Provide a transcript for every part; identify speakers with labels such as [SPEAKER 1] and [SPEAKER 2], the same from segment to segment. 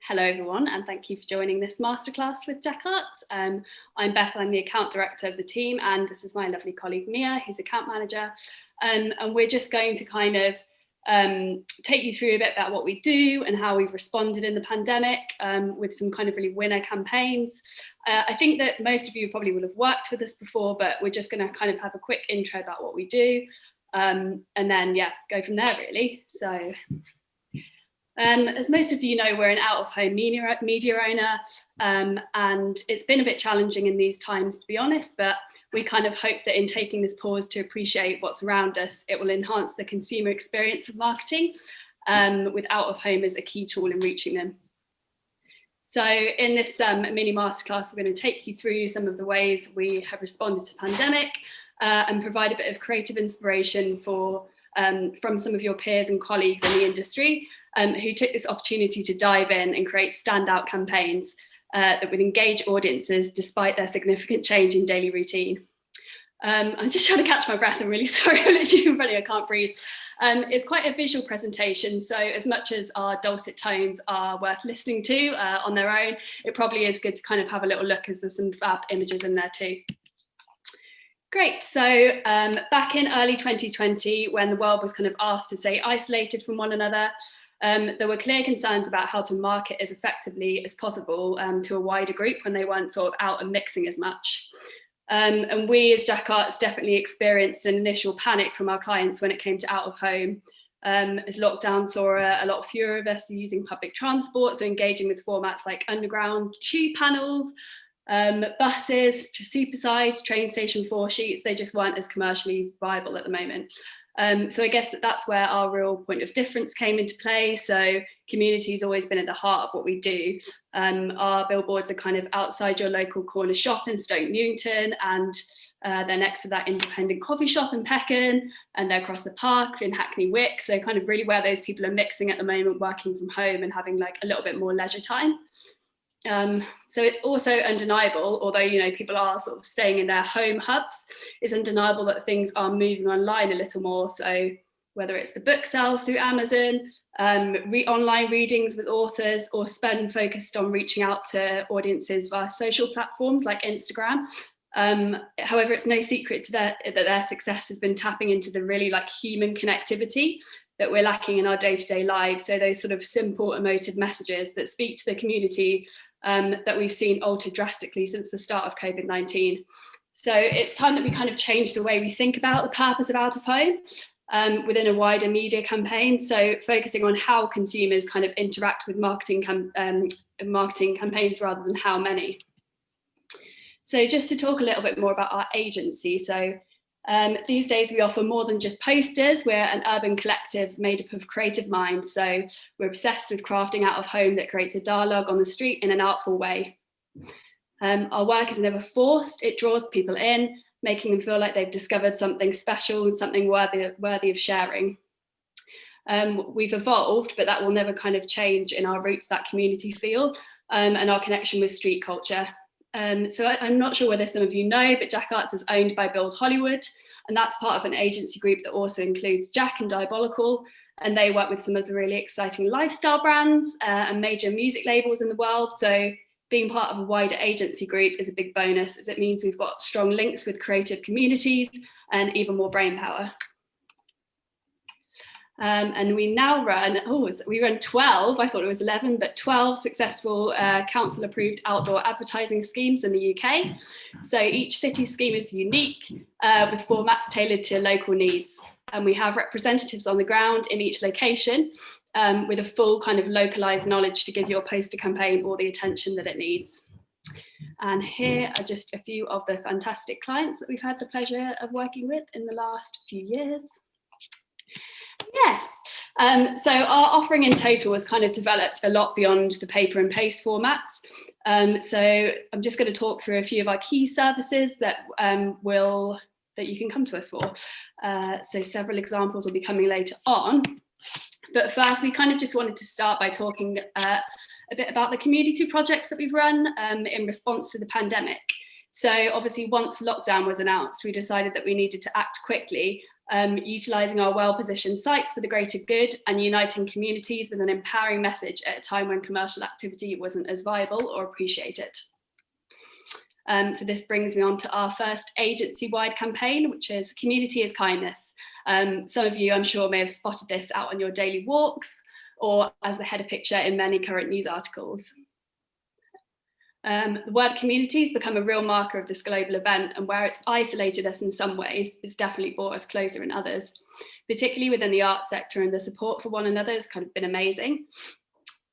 [SPEAKER 1] Hello everyone, and thank you for joining this masterclass with Jack Arts. I'm Beth, I'm the account director of the team, and this is my lovely colleague Mia, who's account manager. And we're just going to kind of take you through a bit about what we do and how we've responded in the pandemic with some kind of really winner campaigns. I think that most of you probably will have worked with us before, but we're just going to kind of have a quick intro about what we do, and then go from there really. So. As most of you know, we're an out-of-home media owner, and it's been a bit challenging in these times, to be honest, but we kind of hope that in taking this pause to appreciate what's around us, it will enhance the consumer experience of marketing, with out-of-home as a key tool in reaching them. So in this mini masterclass, we're going to take you through some of the ways we have responded to the pandemic and provide a bit of creative inspiration from some of your peers and colleagues in the industry who took this opportunity to dive in and create standout campaigns that would engage audiences despite their significant change in daily routine. I'm just trying to catch my breath. I'm really sorry, I'm literally in front of you, I can't breathe. It's quite a visual presentation, so as much as our dulcet tones are worth listening to on their own, it probably is good to kind of have a little look as there's some fab images in there too. Great, so back in early 2020, when the world was kind of asked to stay isolated from one another, there were clear concerns about how to market as effectively as possible to a wider group when they weren't sort of out and mixing as much. And we as Jack Arts definitely experienced an initial panic from our clients when it came to out of home. As lockdown saw a lot fewer of us using public transport, so engaging with formats like underground tube panels, buses, supersized train station 4 sheets, they just weren't as commercially viable at the moment. So I guess that's where our real point of difference came into play. So community's always been at the heart of what we do. Our billboards are kind of outside your local corner shop in Stoke Newington, and they're next to that independent coffee shop in Peckham, and they're across the park in Hackney Wick. So kind of really where those people are mixing at the moment, working from home and having like a little bit more leisure time. So it's also undeniable, although, you know, people are sort of staying in their home hubs, it's undeniable that things are moving online a little more. So whether it's the book sales through Amazon, online readings with authors, or spend focused on reaching out to audiences via social platforms like Instagram. However, it's no secret that their success has been tapping into the really like human connectivity that we're lacking in our day-to-day lives. So those sort of simple emotive messages that speak to the community that we've seen altered drastically since the start of COVID-19. So it's time that we kind of change the way we think about the purpose of out of home within a wider media campaign. So focusing on how consumers kind of interact with marketing campaigns rather than how many. So just to talk a little bit more about our agency. So these days we offer more than just posters. We're an urban collective made up of creative minds. So we're obsessed with crafting out of home that creates a dialogue on the street in an artful way. Our work is never forced. It draws people in, making them feel like they've discovered something special and something worthy of sharing. We've evolved, but that will never kind of change in our roots, that community feel, and our connection with street culture. So I'm not sure whether some of you know, but Jack Arts is owned by Build Hollywood, and that's part of an agency group that also includes Jack and Diabolical, and they work with some of the really exciting lifestyle brands and major music labels in the world. So being part of a wider agency group is a big bonus, as it means we've got strong links with creative communities and even more brain power. And we now run, we run 12, I thought it was 11, but 12 successful council approved outdoor advertising schemes in the UK. So each city scheme is unique with formats tailored to local needs. And we have representatives on the ground in each location with a full kind of localized knowledge to give your poster campaign all the attention that it needs. And here are just a few of the fantastic clients that we've had the pleasure of working with in the last few years. Yes, so our offering in total has kind of developed a lot beyond the paper and paste formats. So I'm just going to talk through a few of our key services that you can come to us for. So several examples will be coming later on. But first, we kind of just wanted to start by talking a bit about the community projects that we've run in response to the pandemic. So obviously, once lockdown was announced, we decided that we needed to act quickly utilising our well-positioned sites for the greater good and uniting communities with an empowering message at a time when commercial activity wasn't as viable or appreciated. So this brings me on to our first agency-wide campaign, which is Community is Kindness. Some of you, I'm sure, may have spotted this out on your daily walks or as the header picture in many current news articles. The word community has become a real marker of this global event, and where it's isolated us in some ways, it's definitely brought us closer in others, particularly within the arts sector, and the support for one another has kind of been amazing.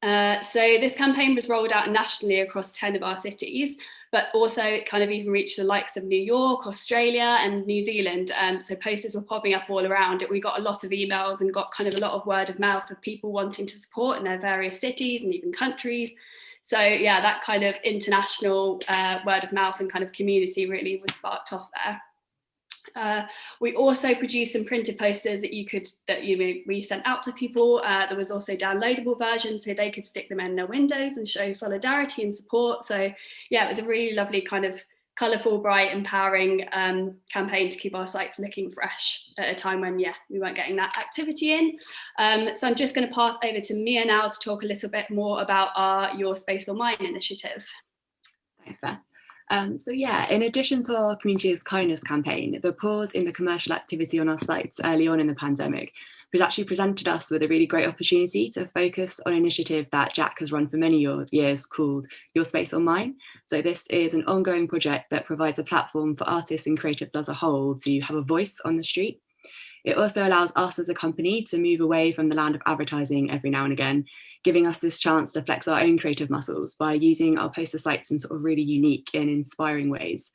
[SPEAKER 1] So this campaign was rolled out nationally across 10 of our cities, but also it kind of even reached the likes of New York, Australia and New Zealand. So posters were popping up all around it. We got a lot of emails and got kind of a lot of word of mouth of people wanting to support in their various cities and even countries. So yeah, that kind of international word of mouth and kind of community really was sparked off there. We also produced some printed posters that we sent out to people. There was also downloadable versions so they could stick them in their windows and show solidarity and support. So yeah, it was a really lovely kind of colourful, bright, empowering campaign to keep our sites looking fresh at a time when, yeah, we weren't getting that activity in. So I'm just going to pass over to Mia now to talk a little bit more about our Your Space or Mine initiative.
[SPEAKER 2] Thanks, Beth. So yeah, in addition to our Community is Kindness campaign, the pause in the commercial activity on our sites early on in the pandemic has actually presented us with a really great opportunity to focus on an initiative that Jack has run for many years called Your Space or Mine. So this is an ongoing project that provides a platform for artists and creatives as a whole to have a voice on the street. It also allows us as a company to move away from the land of advertising every now and again, giving us this chance to flex our own creative muscles by using our poster sites in sort of really unique and inspiring ways.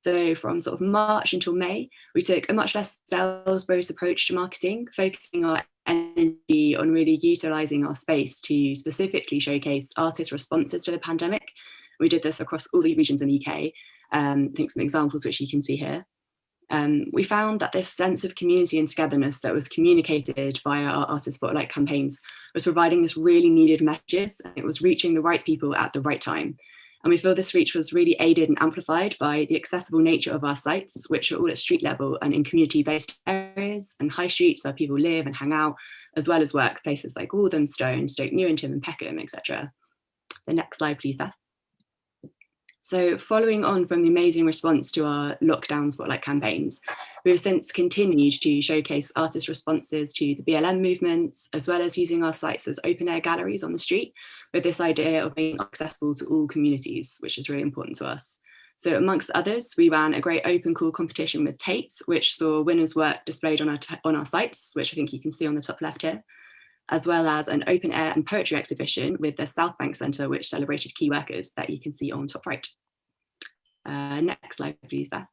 [SPEAKER 2] So from sort of March until May, we took a much less sales-based approach to marketing, focusing our energy on really utilising our space to specifically showcase artists' responses to the pandemic. We did this across all the regions in the UK. I think some examples which you can see here. We found that this sense of community and togetherness that was communicated via our artist spotlight campaigns was providing this really needed messages, and it was reaching the right people at the right time. And we feel this reach was really aided and amplified by the accessible nature of our sites, which are all at street level and in community-based areas and high streets where people live and hang out, as well as work places like Walthamstow, Stoke Newington and Peckham, etc. The next slide, please, Beth. So following on from the amazing response to our lockdown spotlight campaigns, we have since continued to showcase artist responses to the BLM movements, as well as using our sites as open air galleries on the street, with this idea of being accessible to all communities, which is really important to us. So amongst others, we ran a great open call competition with Tate, which saw winners' work displayed on our sites, which I think you can see on the top left here, as well as an open air and poetry exhibition with the South Bank Centre, which celebrated key workers that you can see on top right. Next slide, please, Beth.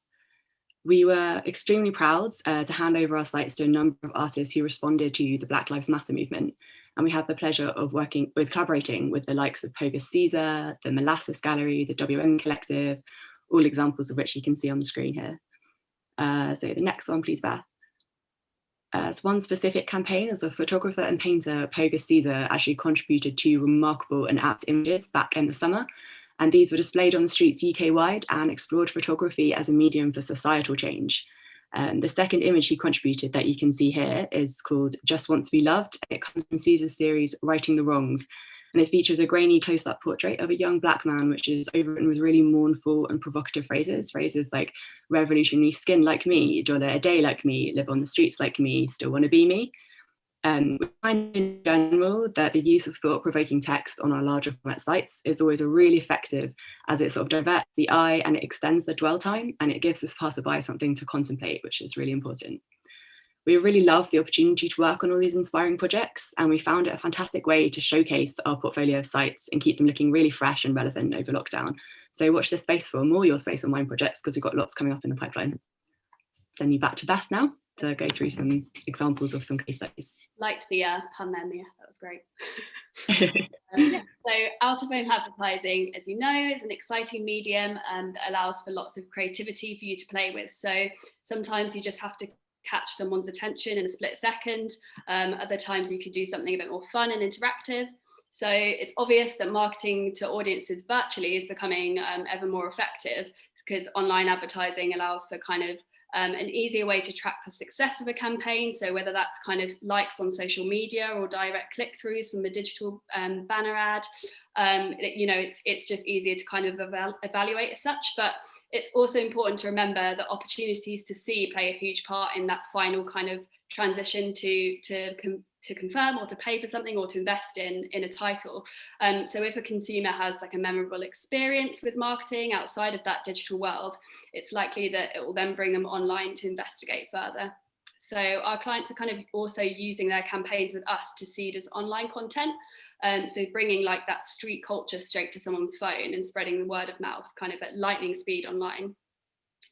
[SPEAKER 2] We were extremely proud to hand over our sites to a number of artists who responded to the Black Lives Matter movement. And we had the pleasure of collaborating with the likes of Pogus Caesar, the Molasses Gallery, the WM Collective, all examples of which you can see on the screen here. So the next one, please, Beth. So one specific campaign as a photographer and painter, Pogus Caesar actually contributed to remarkable and apt images back in the summer. And these were displayed on the streets UK-wide and explored photography as a medium for societal change. The second image he contributed that you can see here is called Just Want to Be Loved. It comes from Caesar's series, Righting the Wrongs. And it features a grainy close-up portrait of a young Black man, which is overwritten with really mournful and provocative phrases like revolutionary skin like me, dollar a day like me, live on the streets like me, still want to be me. We find in general that the use of thought-provoking text on our larger format sites is always a really effective, as it sort of diverts the eye and it extends the dwell time, and it gives this passerby something to contemplate, which is really important. We really love the opportunity to work on all these inspiring projects, and we found it a fantastic way to showcase our portfolio of sites and keep them looking really fresh and relevant over lockdown. So watch this space for more Your Space or Mine projects, because we've got lots coming up in the pipeline. Send you back to Beth now to go through some examples of some case studies.
[SPEAKER 1] Liked the pun there, Mia, that was great. Yeah. So out-of-home advertising, as you know, is an exciting medium that allows for lots of creativity for you to play with. So sometimes you just have to catch someone's attention in a split second. Other times you could do something a bit more fun and interactive. So it's obvious that marketing to audiences virtually is becoming ever more effective, because online advertising allows for kind of an easier way to track the success of a campaign. So whether that's kind of likes on social media or direct click-throughs from a digital banner ad, it's just easier to kind of evaluate as such. But it's also important to remember that opportunities to see play a huge part in that final kind of transition to confirm or to pay for something or to invest in a title. So if a consumer has like a memorable experience with marketing outside of that digital world, it's likely that it will then bring them online to investigate further. So our clients are kind of also using their campaigns with us to seed as online content. So bringing like that street culture straight to someone's phone and spreading the word of mouth kind of at lightning speed online.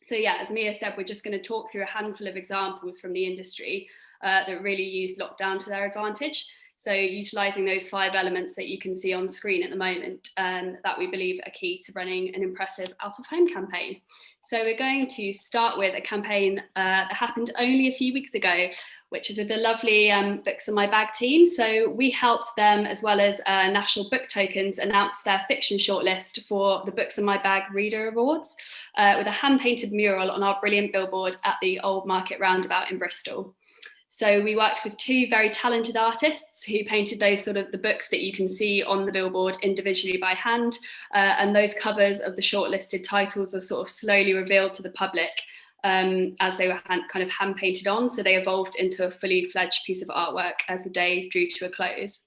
[SPEAKER 1] So yeah, as Mia said, we're just going to talk through a handful of examples from the industry that really used lockdown to their advantage. So utilising those 5 elements that you can see on screen at the moment that we believe are key to running an impressive out-of-home campaign. So we're going to start with a campaign that happened only a few weeks ago, which is with the lovely Books in My Bag team. So we helped them, as well as National Book Tokens, announce their fiction shortlist for the Books in My Bag Reader Awards with a hand-painted mural on our brilliant billboard at the Old Market Roundabout in Bristol. So we worked with 2 very talented artists who painted those sort of the books that you can see on the billboard individually by hand. And those covers of the shortlisted titles were sort of slowly revealed to the public as they were kind of hand painted on. So they evolved into a fully fledged piece of artwork as the day drew to a close.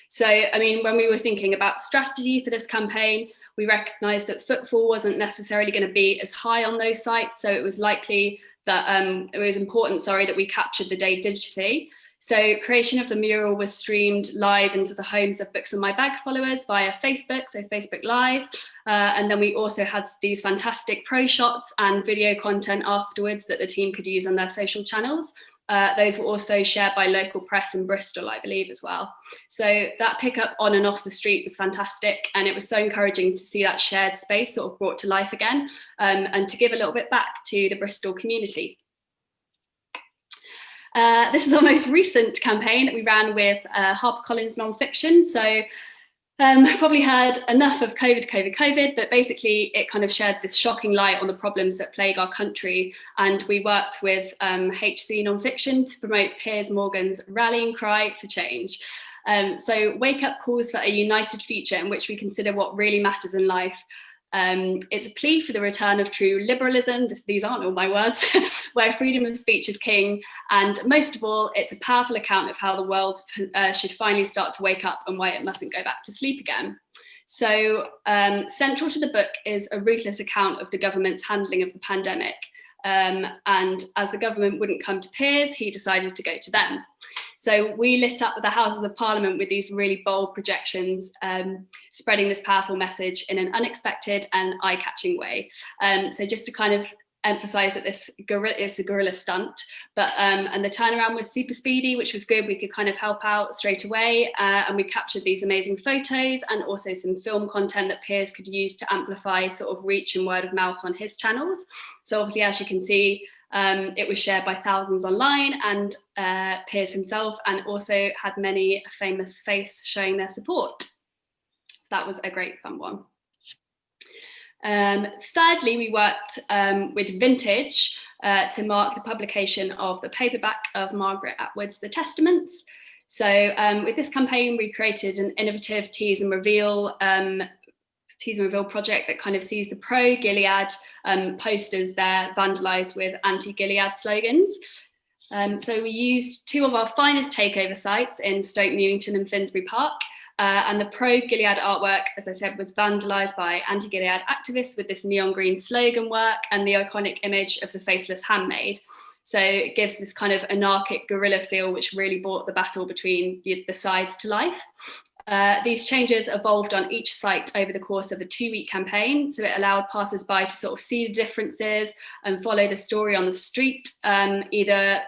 [SPEAKER 1] So, I mean, when we were thinking about strategy for this campaign, we recognised that footfall wasn't necessarily going to be as high on those sites. So it was likely that it was important, that we captured the day digitally. So creation of the mural was streamed live into the homes of Books in My Bag followers via Facebook, so Facebook Live. And then we also had these fantastic pro shots and video content afterwards that the team could use on their social channels. Those were also shared by local press in Bristol, I believe, as well. So that pickup on and off the street was fantastic. And it was so encouraging to see that shared space sort of brought to life again and to give a little bit back to the Bristol community. This is our most recent campaign that we ran with HarperCollins Nonfiction. So probably heard enough of COVID, but basically it kind of shed this shocking light on the problems that plague our country. And we worked with HC Nonfiction to promote Piers Morgan's rallying cry for change. So wake up calls for a united future in which we consider what really matters in life. It's a plea for the return of true liberalism, these aren't all my words, where freedom of speech is king. And most of all, it's a powerful account of how the world should finally start to wake up and why it mustn't go back to sleep again. So central to the book is a ruthless account of the government's handling of the pandemic. And as the government wouldn't come to Piers, he decided to go to them. So we lit up the Houses of Parliament with these really bold projections, spreading this powerful message in an unexpected and eye-catching way. So just to kind of emphasize that this is a guerrilla stunt, but and the turnaround was super speedy, which was good. We could kind of help out straight away, and we captured these amazing photos and also some film content that Piers could use to amplify sort of reach and word of mouth on his channels. So obviously, as you can see, it was shared by thousands online, and Piers himself, and also had many a famous face showing their support. So that was a great fun one. Thirdly, we worked with Vintage to mark the publication of the paperback of Margaret Atwood's The Testaments. So with this campaign, we created an innovative tease and reveal project that kind of sees the pro-Gilead posters there vandalised with anti-Gilead slogans. So we used 2 of our finest takeover sites in Stoke Newington and Finsbury Park. And the pro-Gilead artwork, as I said, was vandalised by anti-Gilead activists with this neon green slogan work and the iconic image of the faceless handmaid. So it gives this kind of anarchic guerrilla feel, which really brought the battle between the sides to life. These changes evolved on each site over the course of a 2-week campaign. So it allowed passers-by to sort of see the differences and follow the story on the street, either,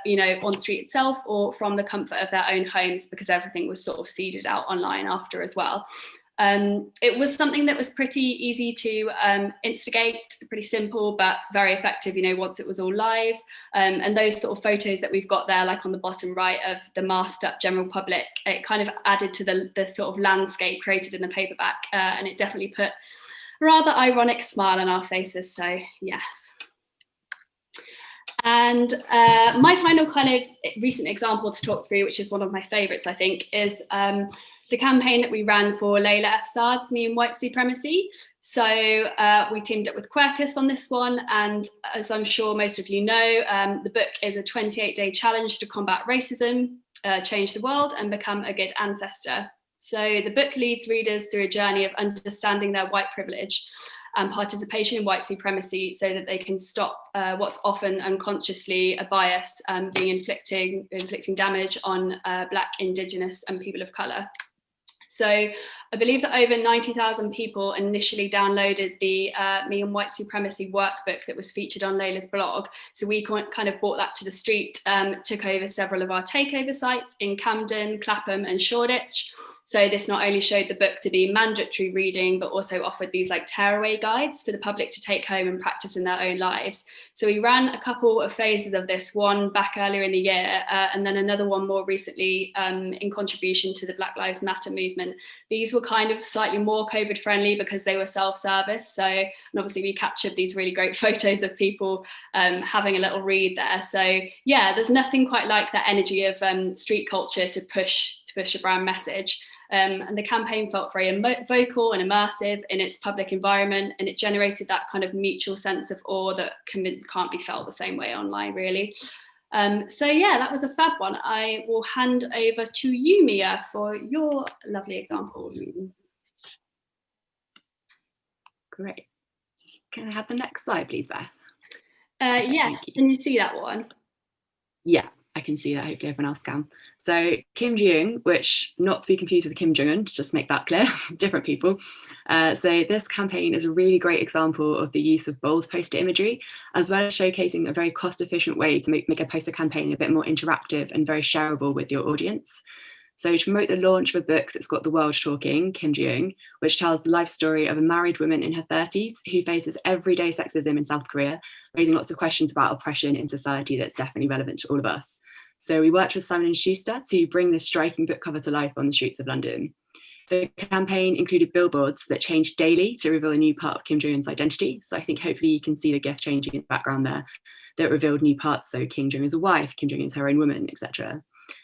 [SPEAKER 1] on street itself or from the comfort of their own homes, because everything was sort of seeded out online after as well. It was something that was pretty easy to instigate, pretty simple, but very effective, once it was all live. And those sort of photos that we've got there, like on the bottom right of the masked up general public, it kind of added to the sort of landscape created in the paperback. And it definitely put a rather ironic smile on our faces. So yes. And my final kind of recent example to talk through, which is one of my favourites, I think, is the campaign that we ran for Layla F. Saad's Me and White Supremacy. So we teamed up with Quercus on this one. And as I'm sure most of you know, the book is a 28-day challenge to combat racism, change the world, and become a good ancestor. So the book leads readers through a journey of understanding their white privilege and participation in white supremacy so that they can stop what's often unconsciously a bias being inflicting damage on Black, Indigenous and people of colour. So I believe that over 90,000 people initially downloaded the Me and White Supremacy workbook that was featured on Layla's blog. So we kind of brought that to the street, took over several of our takeover sites in Camden, Clapham and Shoreditch. So this not only showed the book to be mandatory reading, but also offered these like tearaway guides for the public to take home and practice in their own lives. So we ran a couple of phases of this, one back earlier in the year, and then another one more recently in contribution to the Black Lives Matter movement. These were kind of slightly more COVID friendly because they were self-service. So, and obviously we captured these really great photos of people having a little read there. So yeah, there's nothing quite like that energy of street culture to push a brand message. And the campaign felt very vocal and immersive in its public environment, and it generated that kind of mutual sense of awe that can't be felt the same way online, really. So yeah, that was a fab one. I will hand over to you, Mia, for your lovely examples.
[SPEAKER 2] Great. Can I have the next slide, please, Beth?
[SPEAKER 1] Yes, can you see that one?
[SPEAKER 2] Yeah, I can see that. Hopefully everyone else can. So Kim Jong, which not to be confused with Kim Jong-un, to just make that clear, different people. So this campaign is a really great example of the use of bold poster imagery, as well as showcasing a very cost-efficient way to make a poster campaign a bit more interactive and very shareable with your audience. So to promote the launch of a book that's got the world talking, Kim Jong, which tells the life story of a married woman in her 30s who faces everyday sexism in South Korea, raising lots of questions about oppression in society that's definitely relevant to all of us. So we worked with Simon & Schuster to bring this striking book cover to life on the streets of London. The campaign included billboards that changed daily to reveal a new part of Kim Jong-un's identity. So I think hopefully you can see the GIF changing in the background there that revealed new parts. So Kim Jong is a wife, Kim Jong is her own woman, etc.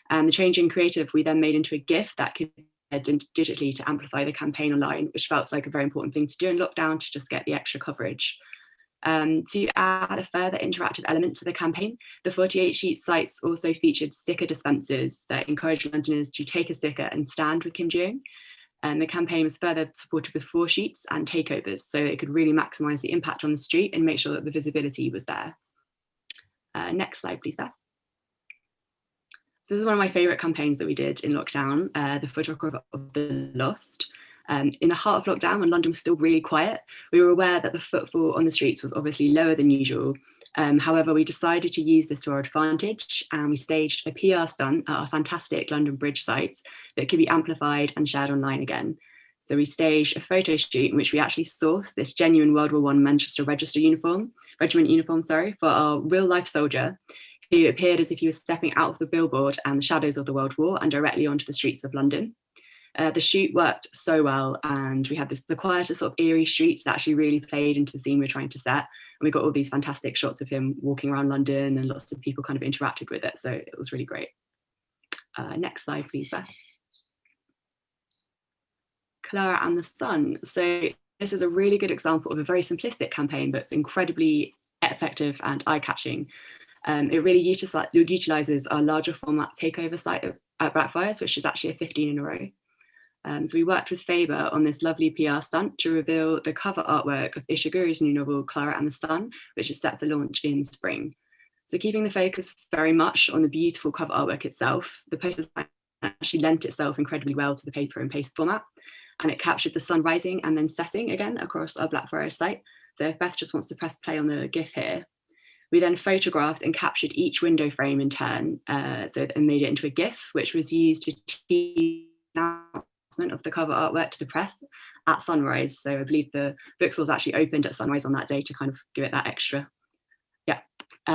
[SPEAKER 2] And the change in creative we then made into a GIF that could be edited digitally to amplify the campaign online, which felt like a very important thing to do in lockdown to just get the extra coverage. To add a further interactive element to the campaign, the 48-sheet sites also featured sticker dispensers that encouraged Londoners to take a sticker and stand with Kim Jong. And the campaign was further supported with 4 sheets and takeovers, so it could really maximise the impact on the street and make sure that the visibility was there. Next slide, please, Beth. So this is one of my favourite campaigns that we did in lockdown, the photographer of the lost. In the heart of lockdown, when London was still really quiet, we were aware that the footfall on the streets was obviously lower than usual. However, we decided to use this to our advantage, and we staged a PR stunt at our fantastic London Bridge site that could be amplified and shared online again. So we staged a photo shoot in which we actually sourced this genuine World War I Manchester Regiment uniform, for our real life soldier, who appeared as if he was stepping out of the billboard and the shadows of the World War and directly onto the streets of London. The shoot worked so well, and we had the quieter sort of eerie streets that actually really played into the scene we were trying to set. And we got all these fantastic shots of him walking around London, and lots of people kind of interacted with it. So it was really great. Next slide, please, Beth. Clara and the Sun. So this is a really good example of a very simplistic campaign, but it's incredibly effective and eye-catching. It really utilises our larger format takeover site at Blackfriars, which is actually a 15 in a row. So we worked with Faber on this lovely PR stunt to reveal the cover artwork of Ishiguro's new novel, Clara and the Sun, which is set to launch in spring. So keeping the focus very much on the beautiful cover artwork itself, the poster actually lent itself incredibly well to the paper and paste format, and it captured the sun rising and then setting again across our Blackfriars site. So if Beth just wants to press play on the GIF here, we then photographed and captured each window frame in turn, and made it into a GIF, which was used to tease announcement of the cover artwork to the press at sunrise. So I believe the bookstore was actually opened at sunrise on that day to kind of give it that extra. Yeah.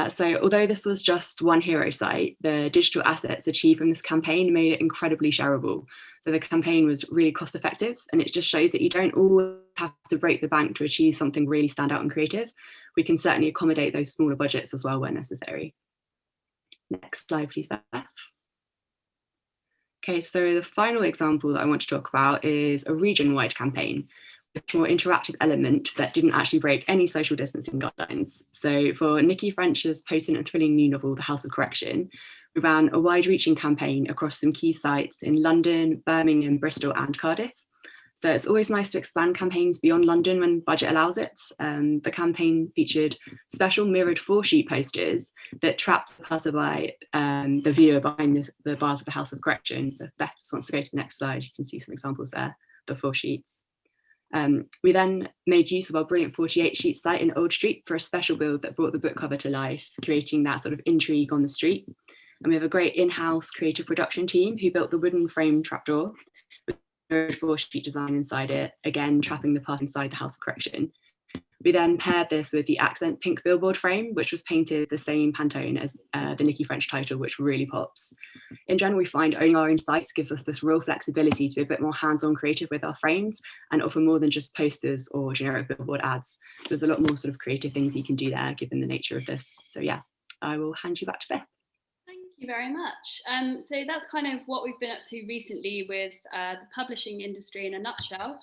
[SPEAKER 2] So although this was just one hero site, the digital assets achieved from this campaign made it incredibly shareable. So the campaign was really cost effective, and it just shows that you don't always have to break the bank to achieve something really stand out and creative. we can certainly accommodate those smaller budgets as well where necessary. Next slide, please, Beth. Okay, so the final example that I want to talk about is a region-wide campaign, a more interactive element that didn't actually break any social distancing guidelines. So for Nikki French's potent and thrilling new novel, The House of Correction, we ran a wide-reaching campaign across some key sites in London, Birmingham, Bristol, and Cardiff. So it's always nice to expand campaigns beyond London when budget allows it. The campaign featured special mirrored 4-sheet posters that trapped the passerby, the viewer behind the bars of the House of Correction. So if Beth just wants to go to the next slide, you can see some examples there, the 4 sheets. We then made use of our brilliant 48-sheet site in Old Street for a special build that brought the book cover to life, creating that sort of intrigue on the street. And we have a great in-house creative production team who built the wooden frame trapdoor with a 4-sheet design inside it, again, trapping the pass inside the House of Correction. We then paired this with the accent pink billboard frame, which was painted the same Pantone as the Nikki French title, which really pops. In general, we find owning our own sites gives us this real flexibility to be a bit more hands-on creative with our frames and offer more than just posters or generic billboard ads. So there's a lot more sort of creative things you can do there, given the nature of this. So yeah, I will hand you back to Beth.
[SPEAKER 1] Thank you very much. So that's kind of what we've been up to recently with the publishing industry in a nutshell.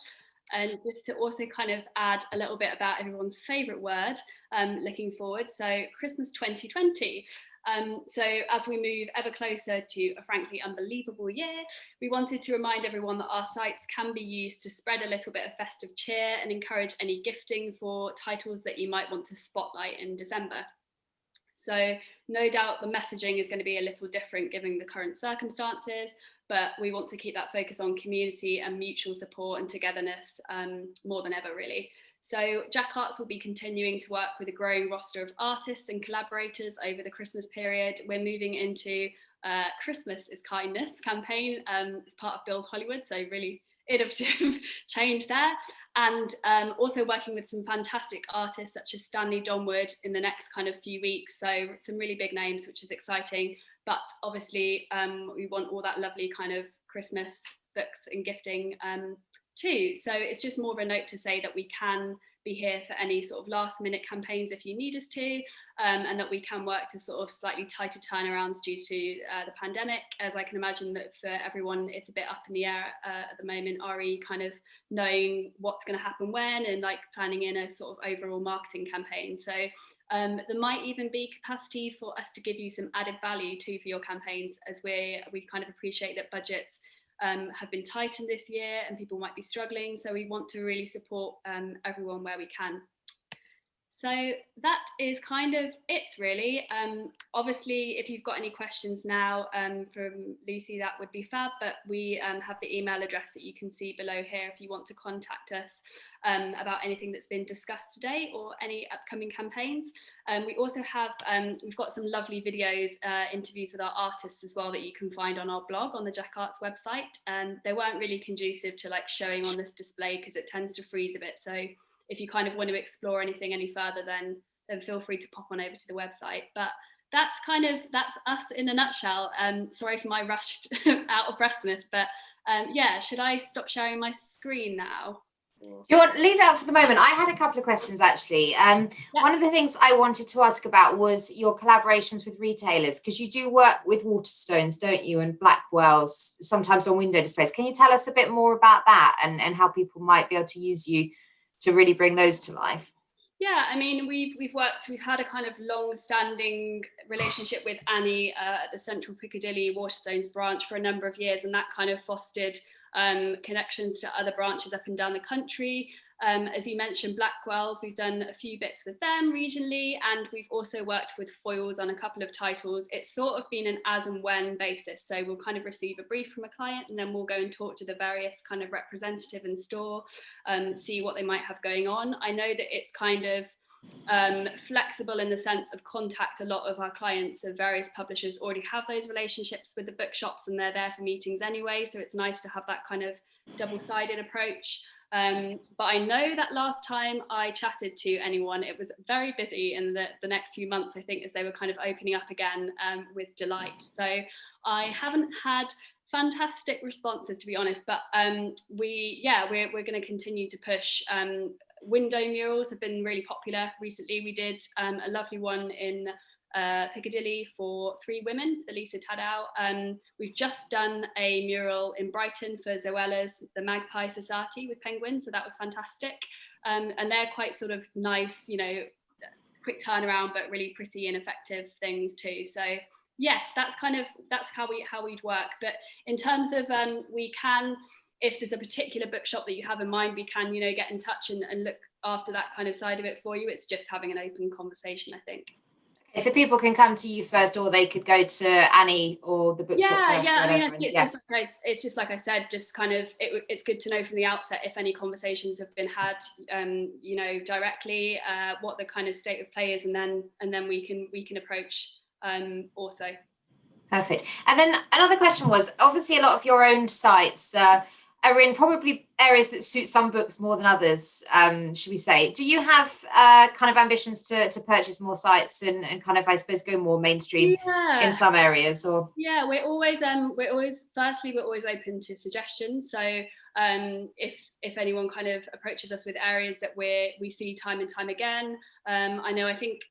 [SPEAKER 1] And just to also kind of add a little bit about everyone's favourite word looking forward, so Christmas 2020. So as we move ever closer to a frankly unbelievable year, we wanted to remind everyone that our sites can be used to spread a little bit of festive cheer and encourage any gifting for titles that you might want to spotlight in December. So no doubt the messaging is going to be a little different given the current circumstances, but we want to keep that focus on community and mutual support and togetherness more than ever, really. So Jack Arts will be continuing to work with a growing roster of artists and collaborators over the Christmas period. We're moving into Christmas is Kindness campaign as part of Build Hollywood, so really innovative change there. And also working with some fantastic artists such as Stanley Donwood in the next kind of few weeks. So some really big names, which is exciting. But obviously we want all that lovely kind of Christmas books and gifting too. So it's just more of a note to say that we can be here for any sort of last minute campaigns if you need us to, and that we can work to sort of slightly tighter turnarounds due to the pandemic, as I can imagine that for everyone it's a bit up in the air at the moment, kind of knowing what's going to happen when and like planning in a sort of overall marketing campaign. So there might even be capacity for us to give you some added value too for your campaigns, as we kind of appreciate that budgets have been tightened this year and people might be struggling. So we want to really support everyone where we can. So that is kind of it really. Obviously, if you've got any questions now from Lucy, that would be fab, but we have the email address that you can see below here if you want to contact us about anything that's been discussed today or any upcoming campaigns. We also have, we've got some lovely videos, interviews with our artists as well that you can find on our blog on the Jack Arts website. They weren't really conducive to like showing on this display because it tends to freeze a bit. So if you kind of want to explore anything any further, then feel free to pop on over to the website. But that's us in a nutshell. Sorry for my rushed out of breathness, but yeah, should I stop sharing my screen now?
[SPEAKER 3] You want leave it out for the moment? I had a couple of questions actually. Yeah. One of the things I wanted to ask about was your collaborations with retailers, because you do work with Waterstones, don't you, and Blackwell's sometimes on window displays. Can you tell us a bit more about that and how people might be able to use you to really bring those to life?
[SPEAKER 1] Yeah, I mean, we've had a kind of long-standing relationship with Annie at the Central Piccadilly Waterstones branch for a number of years, and that kind of fostered connections to other branches up and down the country. As you mentioned, Blackwell's, we've done a few bits with them regionally, and we've also worked with Foyles on a couple of titles. It's sort of been an as and when basis. So we'll kind of receive a brief from a client and then we'll go and talk to the various kind of representative in store, see what they might have going on. I know that it's kind of flexible in the sense of contact. A lot of our clients of various publishers already have those relationships with the bookshops and they're there for meetings anyway. So it's nice to have that kind of double-sided approach. But I know that last time I chatted to anyone, it was very busy in the next few months, I think, as they were kind of opening up again with Delight. So I haven't had fantastic responses, to be honest, but we're going to continue to push window murals have been really popular recently. We did a lovely one in Piccadilly for 3 women, for Lisa Tadau. We've just done a mural in Brighton for Zoella's, the Magpie Society with penguins, so that was fantastic. And they're quite sort of nice, you know, quick turnaround, but really pretty and effective things too. So yes, that's how we'd work. But in terms of we can, if there's a particular bookshop that you have in mind, we can, you know, get in touch and look after that kind of side of it for you. It's just having an open conversation, I think.
[SPEAKER 3] Okay, so people can come to you first, or they could go to Annie or the bookshop first.
[SPEAKER 1] Yeah. I mean, it's just like I said, just kind of it's good to know from the outset if any conversations have been had, you know, directly, what the kind of state of play is, and then we can approach also.
[SPEAKER 3] Perfect. And then another question was, obviously a lot of your own sites are in probably areas that suit some books more than others, should we say. Do you have kind of ambitions to purchase more sites and kind of, I suppose, go more mainstream in some areas? Or
[SPEAKER 1] yeah, we're always open to suggestions. So if anyone kind of approaches us with areas that we see time and time again, I think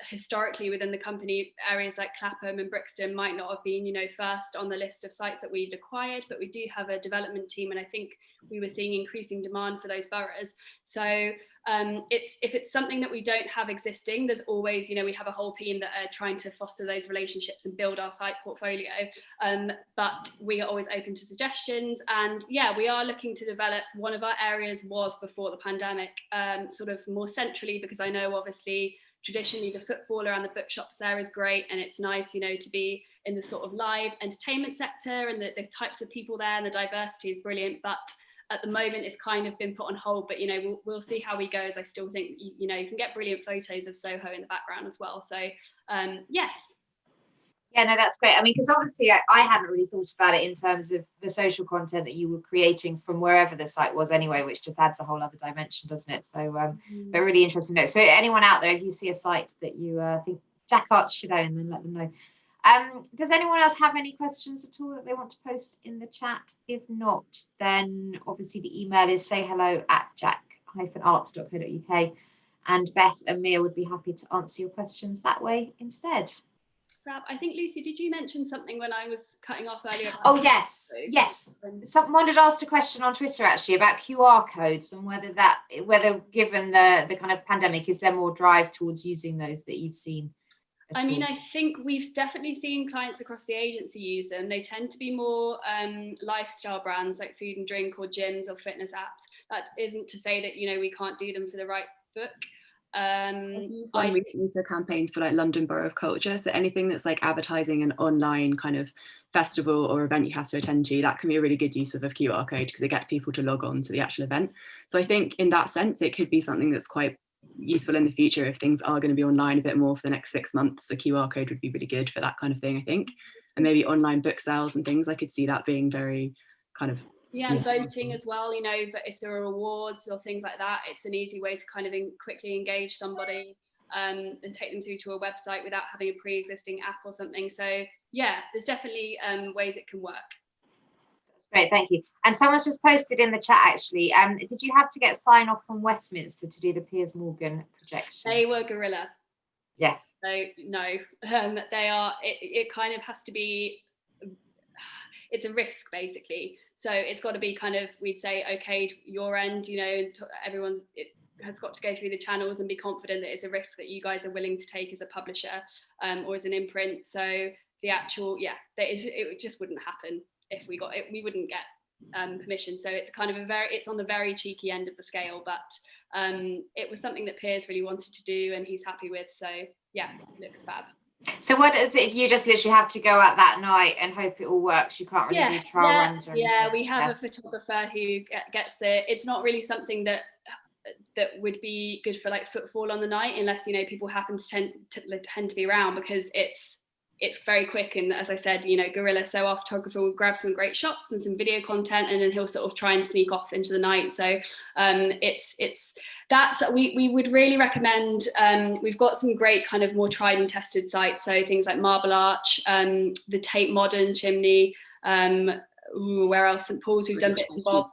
[SPEAKER 1] historically within the company, areas like Clapham and Brixton might not have been, you know, first on the list of sites that we'd acquired, but we do have a development team, and I think we were seeing increasing demand for those boroughs. So if it's something that we don't have existing, there's always, you know, we have a whole team that are trying to foster those relationships and build our site portfolio. But we are always open to suggestions, and yeah, we are looking to develop. One of our areas was before the pandemic, sort of more centrally, because I know obviously traditionally the footfall around the bookshops there is great, and it's nice, you know, to be in the sort of live entertainment sector, and the types of people there and the diversity is brilliant. But at the moment it's kind of been put on hold, but you know, we'll see how we go, as I still think, you know, you can get brilliant photos of Soho in the background as well. So yes.
[SPEAKER 3] Yeah, no, that's great. I mean, because obviously I hadn't really thought about it in terms of the social content that you were creating from wherever the site was anyway, which just adds a whole other dimension, doesn't it? So but really interesting to know. So anyone out there, if you see a site that you think Jack Arts should own, then let them know. Does anyone else have any questions at all that they want to post in the chat? If not, then obviously the email is sayhello@jack-arts.co.uk, and Beth and Mia would be happy to answer your questions that way instead.
[SPEAKER 1] I think, Lucy, did you mention something when I was cutting off earlier?
[SPEAKER 3] Oh, yes. Someone had asked a question on Twitter actually about QR codes and whether given the kind of pandemic, is there more drive towards using those that you've seen?
[SPEAKER 1] I mean, I think we've definitely seen clients across the agency use them. They tend to be more lifestyle brands like food and drink, or gyms or fitness apps. That isn't to say that, you know, we can't do them for the right book.
[SPEAKER 2] I've used one recently for campaigns for like London Borough of Culture. So anything that's like advertising an online kind of festival or event you have to attend to, that can be a really good use of a QR code, because it gets people to log on to the actual event. So I think in that sense, it could be something that's quite useful in the future if things are going to be online a bit more for the next 6 months. A QR code would be really good for that kind of thing, I think. And maybe online book sales and things, I could see that being very kind of
[SPEAKER 1] and voting as well, you know, but if there are awards or things like that, it's an easy way to kind of quickly engage somebody and take them through to a website without having a pre-existing app or something. So yeah, there's definitely ways it can work.
[SPEAKER 3] Great, thank you. And someone's just posted in the chat actually, did you have to get sign off from Westminster to do the Piers Morgan projection?
[SPEAKER 1] They were guerrilla.
[SPEAKER 3] Yes.
[SPEAKER 1] So no, they are, it kind of has to be, it's a risk basically. So it's got to be kind of, we'd say, okay, your end, you know, everyone, it has got to go through the channels and be confident that it's a risk that you guys are willing to take as a publisher or as an imprint. So the actual, it just wouldn't happen. If we got it, we wouldn't get permission. So it's kind of it's on the very cheeky end of the scale, but it was something that Piers really wanted to do and he's happy with. So yeah, it looks fab.
[SPEAKER 3] So what is it? You just literally have to go out that night and hope it all works. You can't really do trial runs or anything.
[SPEAKER 1] Yeah, we have a photographer who gets it's not really something that would be good for like footfall on the night, unless, you know, people happen to tend to be around, because it's very quick. And as I said, you know, guerrilla, so our photographer will grab some great shots and some video content, and then he'll sort of try and sneak off into the night. So we would really recommend, we've got some great kind of more tried and tested sites. So things like Marble Arch, the Tate Modern Chimney, where else? St Paul's, we've done bits and bobs.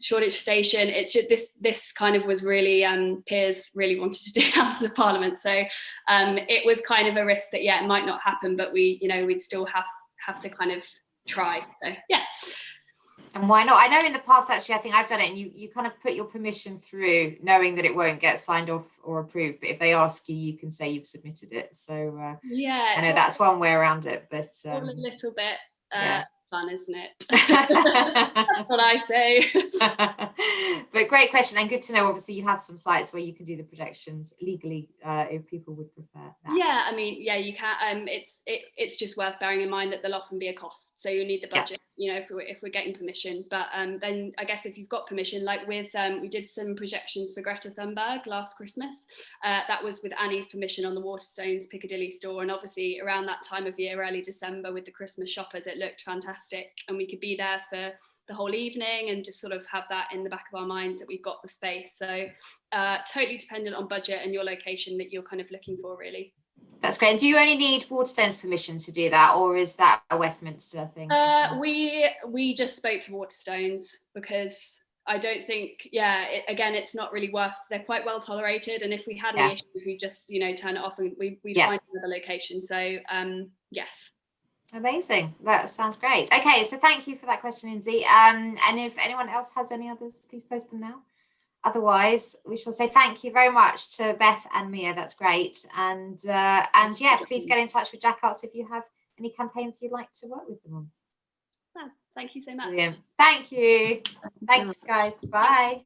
[SPEAKER 1] Shoreditch Station. It's just this kind of was really, Piers really wanted to do Houses of Parliament. So it was kind of a risk that, yeah, it might not happen, but we'd still have to kind of try. So yeah.
[SPEAKER 3] And why not? I know in the past, actually, I think I've done it, and you kind of put your permission through knowing that it won't get signed off or approved. But if they ask you, you can say you've submitted it. So
[SPEAKER 1] yeah,
[SPEAKER 3] I know that's one way around it, but
[SPEAKER 1] all a little bit
[SPEAKER 3] yeah.
[SPEAKER 1] fun, isn't it? That's what I say.
[SPEAKER 3] But great question, and good to know. Obviously, you have some sites where you can do the projections legally if people would prefer that.
[SPEAKER 1] Yeah, I mean, yeah, you can. It's just worth bearing in mind that there'll often be a cost, so you'll need the budget. Yeah. If we're getting permission. But then I guess if you've got permission, like with we did some projections for Greta Thunberg last Christmas. That was with Annie's permission on the Waterstones Piccadilly store, and obviously around that time of year, early December, with the Christmas shoppers, it looked fantastic, and we could be there for the whole evening and just sort of have that in the back of our minds that we've got the space. So totally dependent on budget and your location that you're kind of looking for, really.
[SPEAKER 3] That's great. And do you only need Waterstones permission to do that, or is that a Westminster thing?
[SPEAKER 1] We just spoke to Waterstones because I don't think, again, it's not really worth, they're quite well tolerated, and if we had any issues, we just turn it off and we'd find another location. So yes.
[SPEAKER 3] Amazing. That sounds great. Okay, so thank you for that question, Lindsay. And if anyone else has any others, please post them now. Otherwise, we shall say thank you very much to Beth and Mia. That's great. And yeah, please get in touch with Jack Arts if you have any campaigns you'd like to work with them on.
[SPEAKER 1] Thank you so much.
[SPEAKER 3] Brilliant. Thank you. Thanks, guys. Bye.